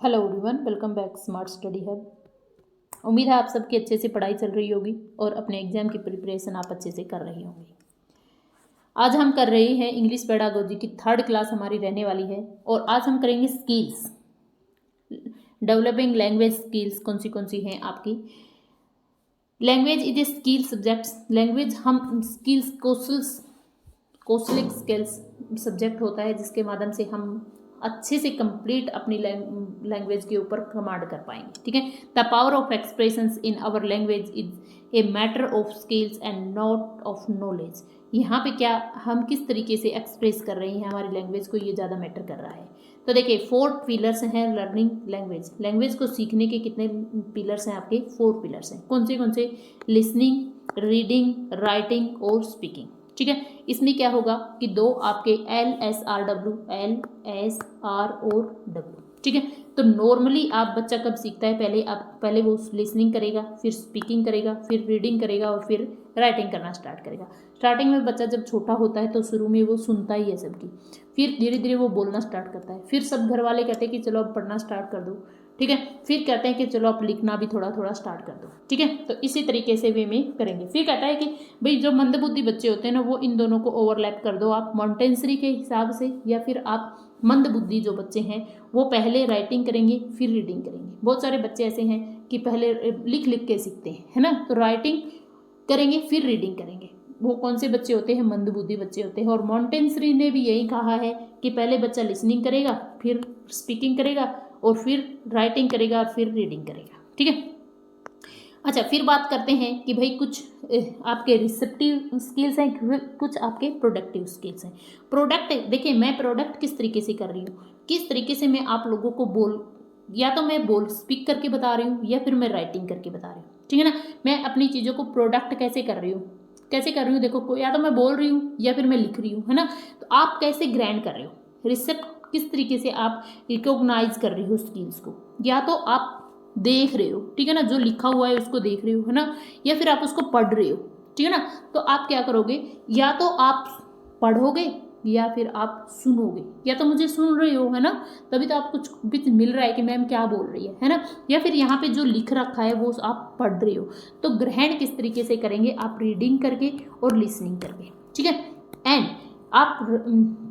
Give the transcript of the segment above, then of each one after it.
Hello everyone, welcome back smart study hub. उम्मीद है आप सबकी अच्छे से पढ़ाई चल रही होगी और अपने एग्जाम की प्रिपरेशन आप अच्छे से कर रही होंगी। आज हम कर रहे हैं इंग्लिश पेडागोजी की 3rd क्लास हमारी रहने वाली है और आज हम करेंगे स्किल्स, डेवलपिंग लैंग्वेज स्किल्स। कौन सी हैं आपकी। Language is a skill subject. Language हम स्किल्स कौशलिक स्किल्स सब्जेक्ट होता है जिसके माध्यम से हम अच्छे से कंप्लीट अपनी लैंग्वेज के ऊपर कमांड कर पाएंगे। ठीक है। The power of expressions in our language is a matter of skills and not of knowledge. यहाँ पे क्या हम किस तरीके से एक्सप्रेस कर रहे हैं हमारी लैंग्वेज को, ये ज़्यादा मैटर कर रहा है। तो देखिए 4 पिलर्स हैं लर्निंग लैंग्वेज। लैंग्वेज को सीखने के कितने पिलर्स हैं आपके? 4 पिलर्स हैं। कौन से? लिसनिंग, रीडिंग, राइटिंग और स्पीकिंग। ठीक है। इसमें क्या होगा कि 2 आपके LSRW, LSR और W। ठीक है। तो नॉर्मली आप बच्चा कब सीखता है? पहले वो लिसनिंग करेगा, फिर स्पीकिंग करेगा, फिर रीडिंग करेगा और फिर राइटिंग करना स्टार्ट करेगा। स्टार्टिंग में बच्चा जब छोटा होता है तो शुरू में वो सुनता ही है सबकी, फिर धीरे धीरे वो बोलना स्टार्ट करता है। फिर सब घर वाले कहते हैं कि चलो अब पढ़ना स्टार्ट कर दो। ठीक है। फिर कहते हैं कि चलो आप लिखना भी थोड़ा थोड़ा स्टार्ट कर दो। ठीक है। तो इसी तरीके से वे में करेंगे। फिर कहता है कि भाई जो मंदबुद्धि बच्चे होते हैं ना, वो इन दोनों को ओवरलैप कर दो आप मॉन्टेसरी के हिसाब से, या फिर आप मंदबुद्धि जो बच्चे हैं वो पहले राइटिंग करेंगे फिर रीडिंग करेंगे। बहुत सारे बच्चे ऐसे हैं कि पहले लिख के सीखते हैं, है ना। तो राइटिंग करेंगे फिर रीडिंग करेंगे। वो कौन से बच्चे होते हैं? मंदबुद्धि बच्चे होते हैं। और मॉन्टेसरी ने भी यही कहा है कि पहले बच्चा लिसनिंग करेगा, फिर स्पीकिंग करेगा और फिर राइटिंग करेगा और फिर रीडिंग करेगा। ठीक है। अच्छा, फिर बात करते हैं कि भाई कुछ आपके रिसेप्टिव स्किल्स हैं, कुछ आपके प्रोडक्टिव स्किल्स हैं। प्रोडक्ट देखिए, मैं प्रोडक्ट किस तरीके से कर रही हूँ, किस तरीके से मैं आप लोगों को या तो मैं स्पीक करके बता रही हूँ या फिर मैं राइटिंग करके बता रही हूँ। ठीक है ना। मैं अपनी चीज़ों को प्रोडक्ट कैसे कर रही हूँ, देखो या तो मैं बोल रही हूँ या फिर मैं लिख रही हूँ, है ना। तो आप कैसे ग्रैंड कर रहे हो, रिसेप्ट किस तरीके से आप रिकॉग्नाइज कर रही हो स्किल्स को। या तो आप देख रहे हो, ठीक है ना, जो लिखा हुआ है उसको देख रहे हो, है ना, या फिर आप उसको पढ़ रहे हो। ठीक है ना। तो आप क्या करोगे, या तो आप पढ़ोगे या फिर आप सुनोगे। या तो मुझे सुन रहे हो, है ना, तभी तो आप कुछ मिल रहा है कि मैम क्या बोल रही है ना। या फिर यहाँ पे जो लिख रखा है वो आप पढ़ रहे हो। तो ग्रहण किस तरीके से करेंगे? आप रीडिंग करके और लिसनिंग करके। ठीक है। एंड आप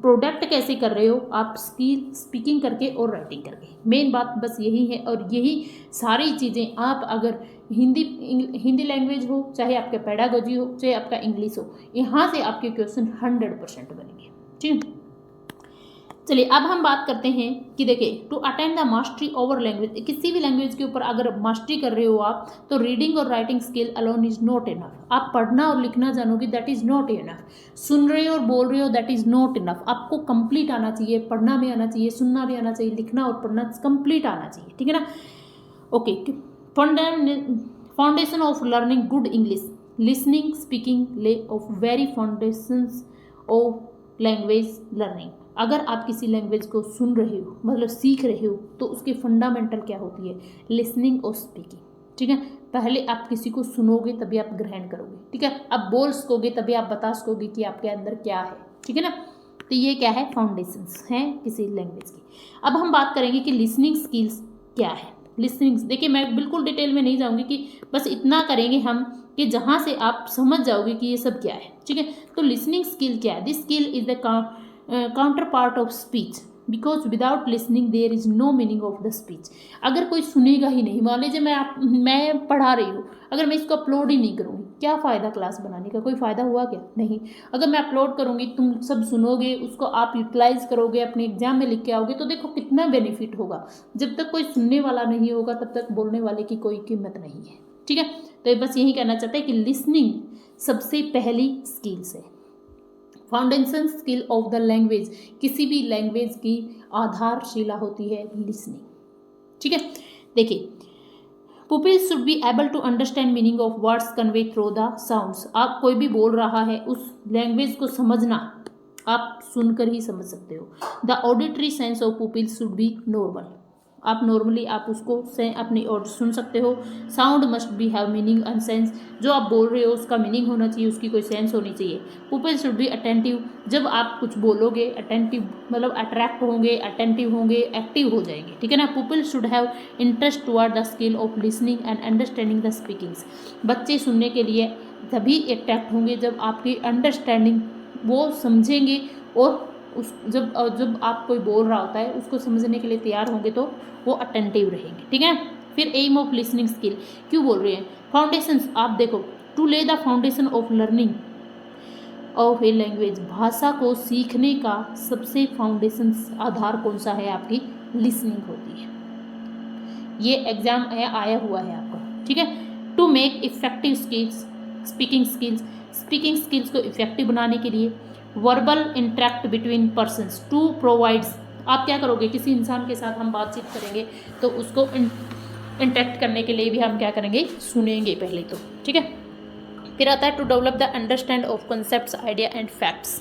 प्रोडक्ट कैसे कर रहे हो? आप स्पीकिंग करके और राइटिंग करके। मेन बात बस यही है। और यही सारी चीज़ें आप अगर हिंदी लैंग्वेज हो, चाहे आपका पेडागोजी हो, चाहे आपका इंग्लिश हो, यहाँ से आपके क्वेश्चन 100% बनेंगे। ठीक है। चलिए अब हम बात करते हैं कि देखिए to attend the mastery over language, किसी भी लैंग्वेज के ऊपर अगर मास्टरी कर रहे हो आप, तो रीडिंग और writing skill alone is not enough. आप पढ़ना और लिखना जानोगे, दैट इज नॉट इनफ। सुन रहे हो और बोल रहे हो, दैट इज नॉट इनफ। आपको कंप्लीट आना चाहिए, पढ़ना भी आना चाहिए, सुनना भी आना चाहिए, लिखना और पढ़ना कंप्लीट आना चाहिए। ठीक है ना। Okay. Foundation of learning good English, listening, speaking lay off very foundations of language learning. अगर आप किसी लैंग्वेज को सुन रहे हो, मतलब सीख रहे हो, तो उसके फंडामेंटल क्या होती है? लिसनिंग और स्पीकिंग। ठीक है। पहले आप किसी को सुनोगे तभी आप ग्रहण करोगे। ठीक है। आप बोल सकोगे तभी आप बता सकोगे कि आपके अंदर क्या है। ठीक है ना। तो ये क्या है? फाउंडेशंस हैं किसी लैंग्वेज की। अब हम बात करेंगे कि लिसनिंग स्किल्स क्या है। लिसनिंग देखिए, मैं बिल्कुल डिटेल में नहीं जाऊंगी, कि बस इतना करेंगे हम कि जहाँ से आप समझ जाओगे कि ये सब क्या है। ठीक है। तो लिसनिंग स्किल क्या है? This skill is the counterpart of speech, because without listening there is no meaning of the speech. अगर कोई सुनेगा ही नहीं, मान लीजिए मैं पढ़ा रही हूँ, अगर मैं इसको अपलोड ही नहीं करूँगी, क्या फ़ायदा क्लास बनाने का? कोई फ़ायदा हुआ क्या? नहीं। अगर मैं अपलोड करूँगी, तुम सब सुनोगे, उसको आप यूटिलाइज करोगे, अपने एग्जाम में लिख के आओगे, तो देखो कितना बेनिफिट होगा। जब तक कोई सुनने वाला नहीं होगा तब तक बोलने वाले की कोई कीमत नहीं है। ठीक है। तो बस यही कहना चाहते हैं कि लिसनिंग सबसे पहली स्किल्स है। Foundation skill of the language, किसी भी लैंग्वेज की आधारशिला होती है लिसनिंग। ठीक है। देखिए, pupils should be able to understand meaning of words conveyed through the sounds। आप कोई भी बोल रहा है, उस लैंग्वेज को समझना आप सुनकर ही समझ सकते हो। The auditory sense of pupils should be normal। आप नॉर्मली आप उसको से अपनी और सुन सकते हो। Sound must be have meaning and sense, जो आप बोल रहे हो उसका मीनिंग होना चाहिए, उसकी कोई सेंस होनी चाहिए। पीपल शुड बी अटेंटिव, जब आप कुछ बोलोगे अटेंटिव मतलब अट्रैक्ट होंगे, अटेंटिव होंगे, एक्टिव हो जाएंगे, ठीक है ना। People should have interest toward the skill of listening and understanding the speakings, बच्चे सुनने के लिए तभी अट्रैक्ट होंगे जब आपकी अंडरस्टैंडिंग वो समझेंगे और उस जब आप कोई बोल रहा होता है उसको समझने के लिए तैयार होंगे तो वो अटेंटिव रहेंगे, ठीक है। फिर एम ऑफ लिसनिंग स्किल क्यों बोल रहे हैं, फाउंडेशंस, आप देखो, टू ले the foundation of learning of a language, भाषा को सीखने का सबसे फाउंडेशन आधार कौन सा है, आपकी लिसनिंग होती है। ये एग्जाम है आया हुआ है आपका, ठीक है। To make effective skills speaking skills को इफेक्टिव बनाने के लिए verbal interact between persons to provides, आप क्या करोगे, किसी इंसान के साथ हम बातचीत करेंगे तो उसको इंटरेक्ट करने के लिए भी हम क्या करेंगे, सुनेंगे पहले तो, ठीक है। फिर आता है to develop the understand of concept idea and facts,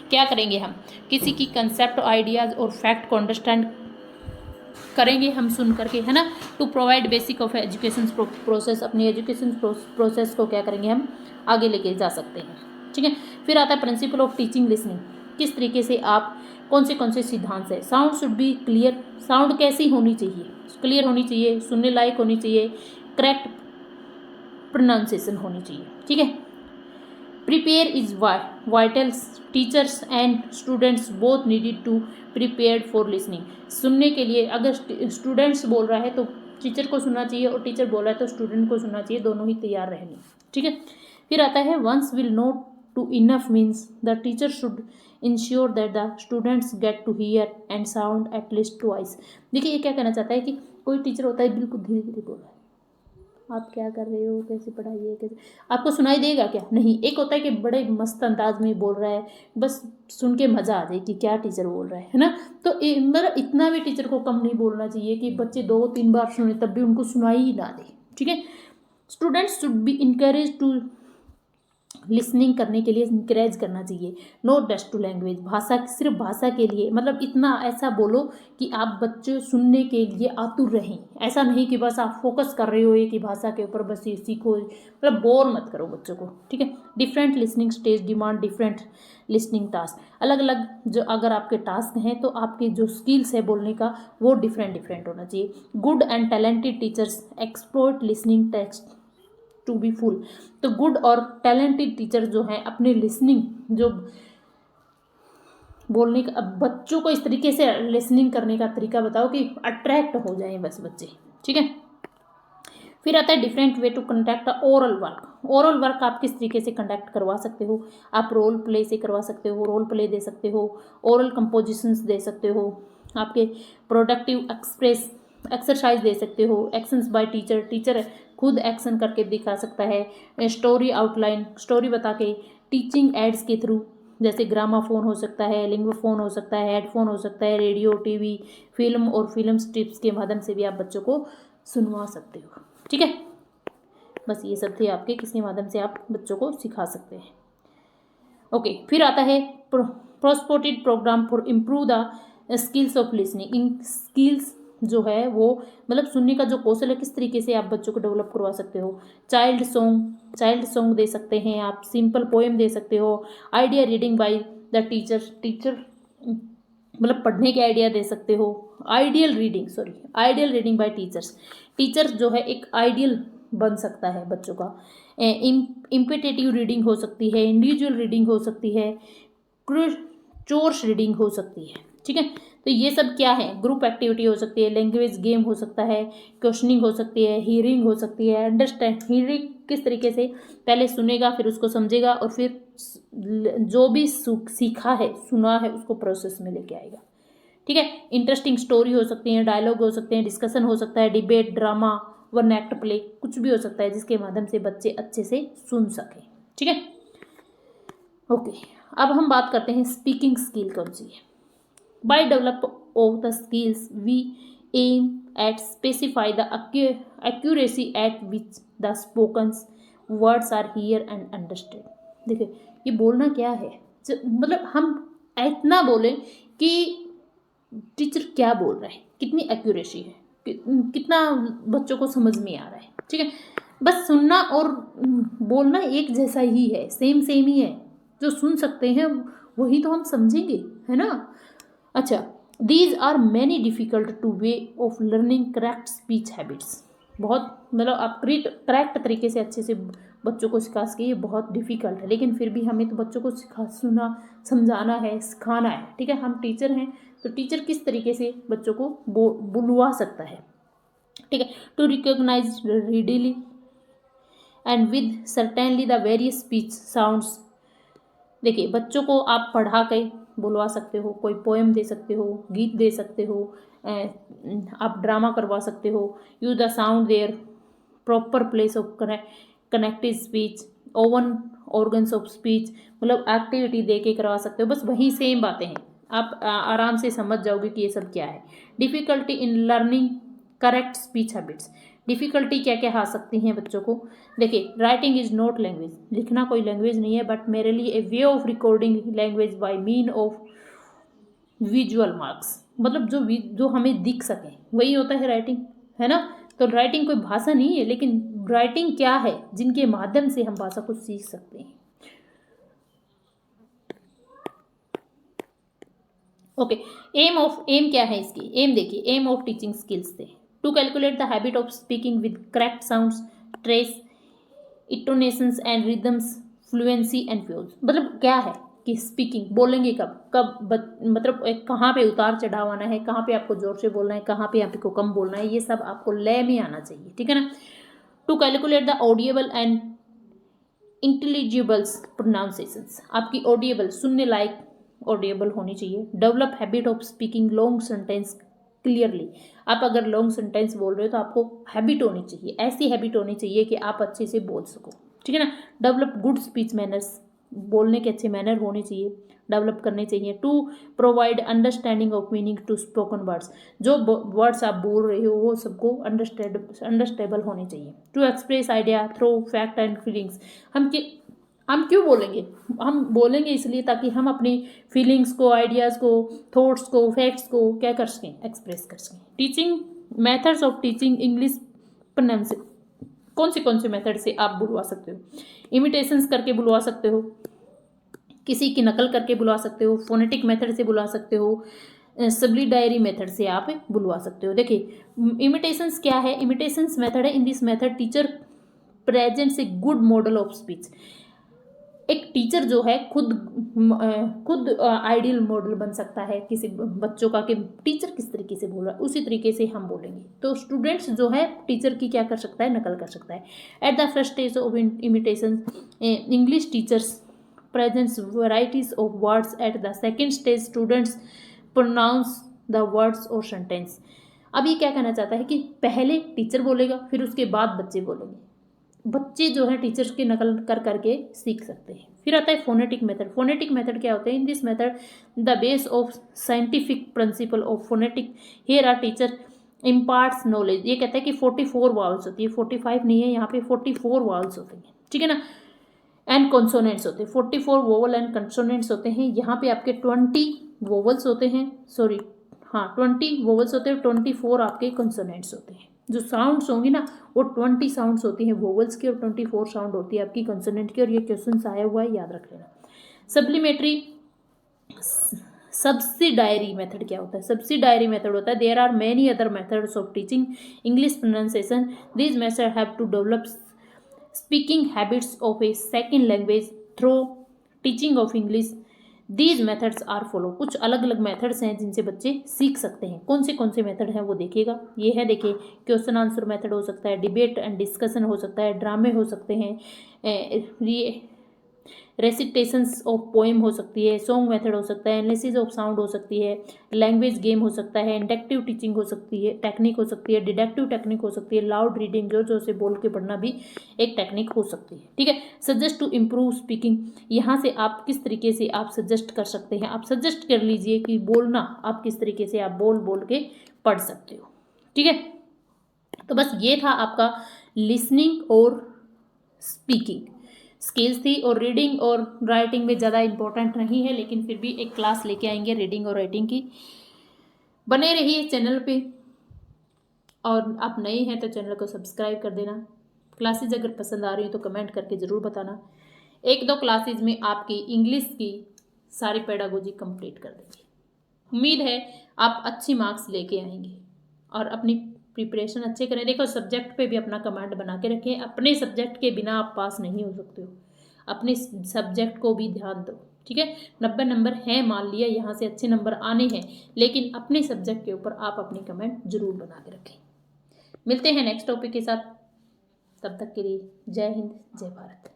क्या करेंगे हम, किसी की कंसेप्ट आइडियाज और फैक्ट को अंडरस्टैंड करेंगे हम सुन करके, है ना। To provide basic of education process, अपनी एजुकेशन प्रोसेस को क्या करेंगे हम आगे लेके जा सकते हैं, ठीक है। फिर आता है प्रिंसिपल ऑफ टीचिंग लिसनिंग, किस तरीके से आप कौन से सिद्धांत है। Sound should be clear, sound कैसी होनी चाहिए, क्लियर होनी चाहिए, सुनने लायक होनी चाहिए, करेक्ट प्रोनाउंसिएशन होनी चाहिए, ठीक है। Prepare is vital, teachers and students both needed to prepared for listening, सुनने के लिए अगर स्टूडेंट्स बोल रहा है तो टीचर को सुनना चाहिए और टीचर बोल रहा है तो स्टूडेंट को सुनना चाहिए, दोनों ही तैयार रहने, ठीक है। फिर आता है once will note to enough means the teacher should ensure that the students get to hear and sound at least twice. देखिए ये क्या कहना चाहता है कि कोई टीचर होता है बिल्कुल धीरे धीरे बोल रहा है, आप क्या कर रहे हो, कैसे पढ़ाई है, कैसे आपको सुनाई देगा क्या, नहीं। एक होता है कि बड़े मस्त अंदाज में बोल रहा है, बस सुन के मज़ा आ जाए कि क्या टीचर बोल रहा है ना। तो मतलब इतना भी टीचर को कम नहीं बोलना चाहिए कि बच्चे 2-3 बार सुने तब भी उनको सुनाई ही ना दे, ठीक है। Students should be encourage to listening करने के लिए इंकरेज करना चाहिए। नो डस्ट टू लैंग्वेज, भाषा सिर्फ भाषा के लिए, मतलब इतना ऐसा बोलो कि आप बच्चे सुनने के लिए आतुर रहें, ऐसा नहीं कि बस आप फोकस कर रहे हो एक ही भाषा के ऊपर, बस ये सीखो, मतलब बोर मत करो बच्चों को, ठीक है। Different listening stage demand different listening task, अलग अलग जो अगर आपके टास्क हैं तो आपके जो स्किल्स है बोलने का वो डिफरेंट होना चाहिए। Good and talented teachers exploit listening text to be full, तो गुड और टैलेंटेड टीचर जो हैं अपने लिसनिंग जो बोलने का, अब बच्चों को इस तरीके से लिसनिंग करने का तरीका बताओ कि अट्रैक्ट हो जाएं बस बच्चे, ठीक है। फिर आता है different way to conduct oral work, oral work आप किस तरीके से कंडक्ट करवा सकते हो, आप रोल प्ले से करवा सकते हो, रोल प्ले दे सकते हो, ओरल कंपोजिशंस दे सकते हो, आपके प्रोडक्टिव एक्सरसाइज दे सकते हो, एक्शंस बाय टीचर, टीचर खुद एक्शन करके दिखा सकता है, स्टोरी आउटलाइन, स्टोरी बता के, टीचिंग एड्स के थ्रू, जैसे ग्रामाफोन हो सकता है, लिंगोफोन हो सकता है, हेडफोन हो सकता है, रेडियो, टीवी, फिल्म और फिल्म स्ट्रिप्स के माध्यम से भी आप बच्चों को सुनवा सकते हो, ठीक है। बस ये सब थे आपके किसके माध्यम से आप बच्चों को सिखा सकते हैं। ओके, फिर आता है प्रोस्पोर्टेड program for improve the skills of listening, इन स्किल्स जो है वो मतलब सुनने का जो कौशल है किस तरीके से आप बच्चों को डेवलप करवा सकते हो। चाइल्ड सॉन्ग दे सकते हैं आप, सिंपल पोएम दे सकते हो, idea reading by the teacher मतलब पढ़ने के आइडिया दे सकते हो, आइडियल रीडिंग बाय टीचर जो है एक आइडियल बन सकता है बच्चों का। इम्पिटेटिव रीडिंग हो सकती है, इंडिविजुअल रीडिंग हो सकती है, कोर्स रीडिंग हो सकती है, ठीक है। तो ये सब क्या है, ग्रुप एक्टिविटी हो सकती है, लैंग्वेज गेम हो सकता है, क्वेश्चनिंग हो सकती है, हियरिंग हो सकती है, अंडरस्टैंड, हियरिंग किस तरीके से पहले सुनेगा फिर उसको समझेगा और फिर जो भी सीखा है सुना है उसको प्रोसेस में लेके आएगा, ठीक है। इंटरेस्टिंग स्टोरी हो सकती है, डायलॉग हो सकते हैं, डिस्कशन हो सकता है, debate, drama, one act play, कुछ भी हो सकता है जिसके माध्यम से बच्चे अच्छे से सुन सकें, ठीक है। ओके, अब हम बात करते हैं स्पीकिंग स्किल कौन सी है। By develop of the skills we aim at specify the accuracy at which the spoken words are hear and understand. देखिए ये बोलना क्या है, मतलब हम इतना बोलें कि टीचर क्या बोल रहा है, कितनी एक्यूरेसी है, कितना बच्चों को समझ में आ रहा है। ठीक है, बस सुनना और बोलना एक जैसा ही है, सेम सेम ही है। जो सुन सकते हैं वही तो हम समझेंगे, है ना। अच्छा, these are many difficult to way of learning correct speech habits. बहुत मतलब आप करेक्ट तरीके से अच्छे से बच्चों को सिखा सके, ये बहुत डिफ़िकल्ट है, लेकिन फिर भी हमें तो बच्चों को सुना समझाना है, सिखाना है। ठीक है, हम टीचर हैं तो टीचर किस तरीके से बच्चों को बुलवा सकता है। ठीक है, to recognise readily and with certainly the various speech sounds. देखिए, बच्चों को आप पढ़ा के बुलवा सकते हो, कोई पोएम दे सकते हो, गीत दे सकते हो, आप ड्रामा करवा सकते हो। Use the sound there proper place of connective speech, oven organs of speech, मतलब एक्टिविटी दे के करवा सकते हो। बस वही सेम बातें हैं, आप आराम से समझ जाओगे कि ये सब क्या है। Difficulty in learning correct speech habits, difficulty क्या क्या आ सकती हैं बच्चों को। देखिए, राइटिंग इज़ नॉट लैंग्वेज, लिखना कोई लैंग्वेज नहीं है, बट मेरे लिए a way of recording language by mean of visual marks, मतलब जो हमें दिख सके वही होता है राइटिंग, है ना। तो राइटिंग कोई भाषा नहीं है, लेकिन राइटिंग क्या है, जिनके माध्यम से हम भाषा को सीख सकते हैं। ओके, एम क्या है इसकी, एम देखिए, एम ऑफ टीचिंग स्किल्स थे to calculate the habit of speaking with correct sounds, stress intonations and rhythms, fluency and fuse. मतलब क्या है कि स्पीकिंग बोलेंगे कब कब मतलब कहाँ पे उतार चढ़ाव आना है, कहाँ पे आपको जोर से बोलना है, कहाँ पे आपको कम बोलना है, ये सब आपको लय में आना चाहिए। ठीक है ना। To calculate the audible and intelligibles pronunciations, आपकी ऑडिएबल सुनने लायक ऑडिएबल होनी चाहिए। Develop habit of speaking long sentence clearly, आप अगर लॉन्ग सेंटेंस बोल रहे हो तो आपको हैबिट होनी चाहिए, ऐसी हैबिट होनी चाहिए कि आप अच्छे से बोल सको। ठीक है ना। डेवलप गुड स्पीच मैनर्स, बोलने के अच्छे मैनर होने चाहिए, डेवलप करने चाहिए। To provide understanding of meaning to spoken words, जो वर्ड्स आप बोल रहे हो वो सबको अंडरस्टेबल होने चाहिए। To express idea through fact and feelings, हम क्यों बोलेंगे, हम बोलेंगे इसलिए ताकि हम अपनी फीलिंग्स को, आइडियाज़ को, थॉट्स को, फैक्ट्स को क्या कर सकें, एक्सप्रेस कर सकें। Teaching methods of teaching English pronunciation, कौन से मेथड से आप बुलवा सकते हो। इमिटेशंस करके बुलवा सकते हो, किसी की नकल करके बुलवा सकते हो, फोनेटिक मेथड से बुलवा सकते हो, सब्लिडायरी मेथड से आप बुलवा सकते हो। देखिए, इमिटेशंस क्या है, इमिटेशंस मेथड है, in this method teacher presents a good model of speech. एक टीचर जो है खुद आइडियल मॉडल बन सकता है किसी बच्चों का, कि टीचर किस तरीके से बोल रहा है उसी तरीके से हम बोलेंगे, तो स्टूडेंट्स जो है टीचर की क्या कर सकता है, नकल कर सकता है। At the first stage of imitation English teachers presents varieties of words, at the second stage students pronounce the words और सेंटेंस। अब ये क्या कहना चाहता है कि पहले टीचर बोलेगा, फिर उसके बाद बच्चे बोलेंगे। बच्चे जो है टीचर्स की नकल कर करके सीख सकते हैं। फिर आता है फोनेटिक मेथड। फोनेटिक मेथड क्या होता है, in this method the base of scientific principle of phonetic here are teacher imparts knowledge. ये कहता है कि 44 वावल्स होती है, 45 नहीं है, यहाँ पे 44 वावल्स होते हैं। ठीक है ना। एंड कॉन्सोनेंट्स होते हैं, 44 वोवल एंड कंसोनेंट्स होते हैं। यहाँ पे आपके 20 वोवल्स होते हैं, सॉरी हाँ 20 वोवल्स होते हैं, 24 आपके कंसोनेंट्स होते हैं। जो साउंड्स होंगी ना वो 20 साउंड्स होती हैं वोवल्स की और 24 साउंड होती है आपकी कंसोनेंट की, और ये क्वेश्चन आया हुआ है, याद रख लेना। सप्लीमेंट्री सब्सिडायरी मेथड क्या होता है, सब्सिडायरी मेथड होता है there are many other methods of teaching English pronunciation, this method have to develop speaking habits of a second language through teaching of English, these methods are follow. कुछ अलग अलग methods हैं जिनसे बच्चे सीख सकते हैं। कौन से मेथड हैं वो देखिएगा। ये है, देखिए, क्वेश्चन आंसर मेथड हो सकता है, डिबेट एंड डिस्कशन हो सकता है, ड्रामे हो सकते हैं, रेसिटेशंस ऑफ पोएम हो सकती है, सॉन्ग मेथड हो सकता है, एनालिसिस ऑफ साउंड हो सकती है, लैंग्वेज गेम हो सकता है, इंडक्टिव टीचिंग हो सकती है, टेक्निक हो सकती है, डिडक्टिव टेक्निक हो सकती है, लाउड रीडिंग जोर जोर से बोल के पढ़ना भी एक टेक्निक हो सकती है। ठीक है। सजेस्ट टू इम्प्रूव स्पीकिंग, यहाँ से आप किस तरीके से आप सजेस्ट कर सकते हैं, आप सजेस्ट कर लीजिए कि बोलना आप किस तरीके से आप बोल के पढ़ सकते हो। ठीक है। तो बस ये था आपका लिसनिंग और स्पीकिंग स्किल्स थी, और रीडिंग और राइटिंग में ज़्यादा इंपॉर्टेंट नहीं है, लेकिन फिर भी एक क्लास लेके आएंगे रीडिंग और राइटिंग की। बने रहिए चैनल पे, और आप नए हैं तो चैनल को सब्सक्राइब कर देना। क्लासेज अगर पसंद आ रही हो तो कमेंट करके ज़रूर बताना। 1-2 क्लासेज में आपकी इंग्लिश की सारी पेडागोजी कंप्लीट कर देंगे। उम्मीद है आप अच्छी मार्क्स लेके आएंगे और अपनी प्रिपरेशन अच्छे करें। देखो, सब्जेक्ट पे भी अपना कमांड बना के रखें। अपने सब्जेक्ट के बिना आप पास नहीं हो सकते हो, अपने सब्जेक्ट को भी ध्यान दो, ठीक है। 90 नंबर हैं, मान लिया यहाँ से अच्छे नंबर आने हैं, लेकिन अपने सब्जेक्ट के ऊपर आप अपनी कमेंट जरूर बना के रखें। मिलते हैं नेक्स्ट टॉपिक के साथ, तब तक के लिए जय हिंद, जय भारत।